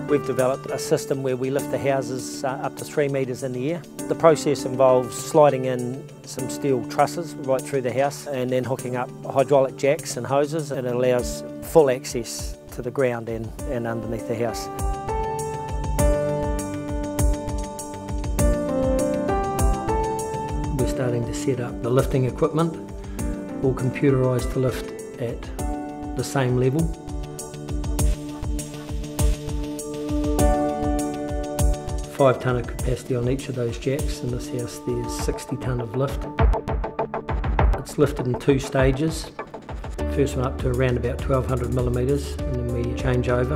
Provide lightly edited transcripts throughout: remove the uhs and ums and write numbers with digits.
We've developed a system where we lift the houses up to 3 metres in the air. The process involves sliding in some steel trusses right through the house and then hooking up hydraulic jacks and hoses, and it allows full access to the ground and underneath the house. We're starting to set up the lifting equipment, all computerised to lift at the same level. Five tonne of capacity on each of those jacks. In this house there's 60 tonne of lift. It's lifted in 2 stages. First one up to around about 1200 millimetres, and then we change over.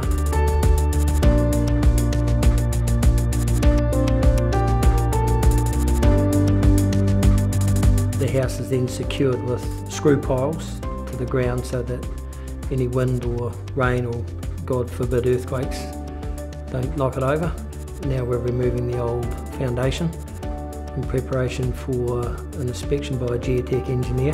The house is then secured with screw piles to the ground so that any wind or rain or, God forbid, earthquakes don't knock it over. Now we're removing the old foundation in preparation for an inspection by a geotech engineer.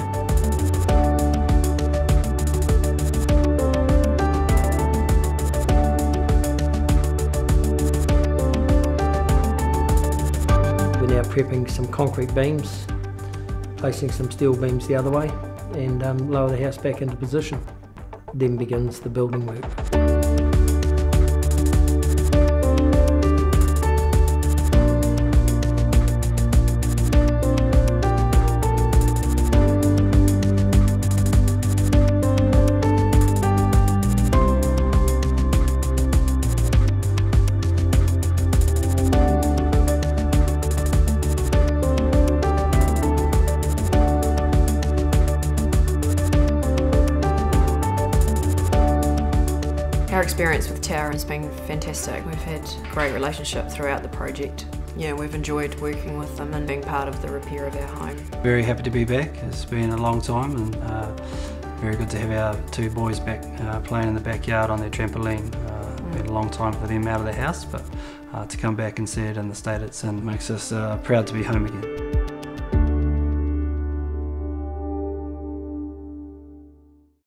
We're now prepping some concrete beams, placing some steel beams the other way, and lower the house back into position. Then begins the building work. Our experience with Tower has been fantastic. We've had a great relationship throughout the project. Yeah, we've enjoyed working with them and being part of the repair of our home. Very happy to be back. It's been a long time, and very good to have our 2 boys back playing in the backyard on their trampoline. Been a long time for them out of the house, but to come back and see it in the state it's in makes us proud to be home again.